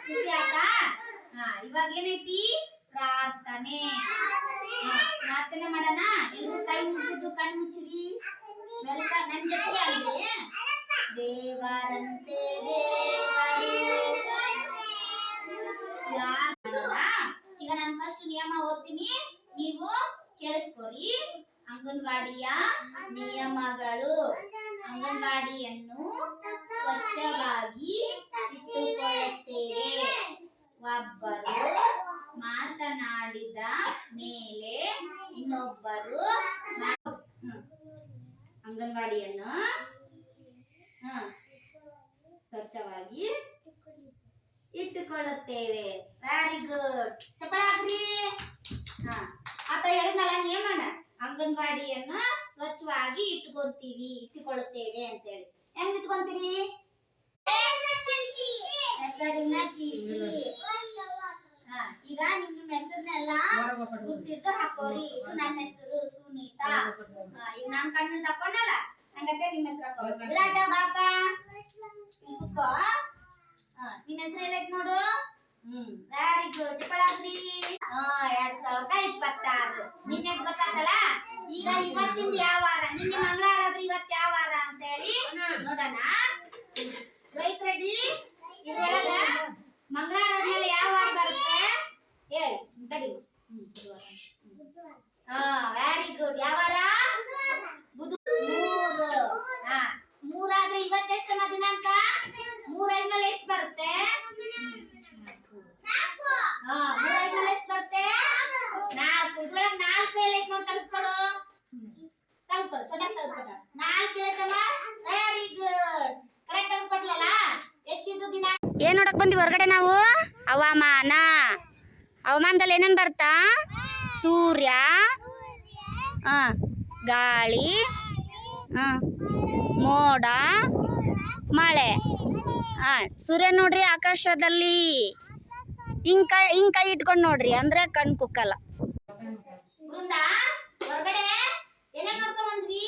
ಖುಷಿ ಆಯ್ತಾ? ಇವಾಗ ಏನೈತಿ ಪ್ರಾರ್ಥನೆ. ಪ್ರಾರ್ಥನೆ ಮಾಡೋಣ. ಎಲ್ರು ಕೈ ಮುಗಿದು ಕಣ್ಣು ಮುಚ್ಚಿರಿ. ಮೆಲ್ಕ ನನ್ ಜೊತೆ ಅಲ್ಲಿ ದೇವರಂತೆ ದೇವರು. ಈಗ ನಾನು ಫಸ್ಟ್ ನಿಯಮ ಓದ್ತೀನಿ, ನೀವು ಕೇಳಿಸ್ಕೊರಿ. ಅಂಗನವಾಡಿಯ ನಿಯಮಗಳು. ಅಂಗನವಾಡಿಯನ್ನು ಸ್ವಚ್ಛವಾಗಿ ಇಟ್ಟುಕೊಳ್ಳುತ್ತೇವೆ. ಒಬ್ಬರು ಮಾತನಾಡಿದ ಮೇಲೆ ಇನ್ನೊಬ್ಬರು ಅಂಗನವಾಡಿಯನ್ನು ಸ್ವಚ್ಛವಾಗಿ ಇಟ್ಟುಕೊಳ್ಳುತ್ತೇವೆ. Very good. ಚಪ್ಪಳಾಗ್ರಿ. ಆತ ಹೇಳಿದ್ನಲ್ಲ ನಿಯಮನ, ಅಂಗನವಾಡಿಯನ್ನು ಸ್ವಚ್ಛವಾಗಿ ಇಟ್ಟುಕೊಳ್ಳುತ್ತೇವೆ ಅಂತೇಳಿ. ಹೆಂಗ್ ಇಟ್ಕೊಂತೀರಿ? ಹೆಸರಿನ ಚೀಟಿ. ಈಗ ನಿಮ್ಮ ಹೆಸರನ್ನೆಲ್ಲ ಗುರ್ತಿಟ್ಟು ಹಾಕೋರಿ. ಇದು ನನ್ನ ಹೆಸರು ಸುನೀತಾ. ಈಗ ನಾನ್ ಕಣ್ಣು ತಕೊಂಡಲ್ಲ, ಹಂಗತ್ತೆ ನಿಮ್ಮ ಹೆಸರು ಹಾಕೋರಿ. ವಿರಾಟ ಬಾಪ ಕುತ್ಕೋ. ನಿನ್ನ ಹೆಸರು ಎಲ್ಲೈತ್ ನೋಡು. Very good. ಚಪ್ಪಳಾಗ್ರಿ. 2026 ನಿನ್ನೆ ಗೊತ್ತಾಗಲ್ಲ. ಈಗ ಇವತ್ತಿಂದ ಯಾವ ವಾರ? ನಿನ್ನೆ ಮಂಗಳವಾರ ಆದ್ರೆ ಇವತ್ತು ಯಾವ ವಾರ ಅಂತ ಹೇಳಿ ನೋಡೋಣ. ರೈತ ರೆಡ್ಡಿ. ಇದ್ರೊಳಗ ಮಂಗಳವಾರ ಆದ್ಮೇಲೆ ಯಾವ ವಾರ ಬರುತ್ತೆ ಹೇಳಿ. ತಡಿ. Very good. ಯಾವ ವಾರ? ಮೂರಾದ್ರೆ ಇವತ್ತೆಷ್ಟನ ದಿನಾಂಕ? 3 ಐದ್ಮೇಲೆ ಎಷ್ಟು ಬರುತ್ತೆ? 3 ಐದ್ಮೇಲೆ ಎಷ್ಟು ಬರುತ್ತೆ? 4. ಇದ್ರೊಳಗೆ 4 ಎಲ್ಲೈತೆ ನೋಡಿ. ಕಲ್ತ್ಕೊಡು. ಸೊಟ್ಟ 4 ಹೇಳ್ತಮ್ಮ. Very good. ಕರೆಕ್ಟ್ ಆಗಿ ಕೊಡ್ಲಲ್ಲ. ಎಷ್ಟಿದ್ದು ದಿನ? ಏನ್ ನೋಡಕ್ ಬಂದಿ ಹೊರಗಡೆ ನಾವು? ಹವಾಮಾನ. ಹವಾಮಾನದಲ್ಲಿ ಏನೇನ್ ಬರ್ತಾ? ಸೂರ್ಯ, ಗಾಳಿ, ಮೋಡ, ಮಳೆ. ಸೂರ್ಯ ನೋಡ್ರಿ ಆಕಾಶದಲ್ಲಿ ಹಿಂಗ್ ಕೈ ಇಟ್ಕೊಂಡ್ ನೋಡ್ರಿ, ಅಂದ್ರೆ ಕಣ್ ಕುಕ್ಕಲ್ಲ. ಹೊರಗಡೆ ಏನೇನ್ ನೋಡ್ಕೊಂಡ್ ಬಂದ್ವಿ?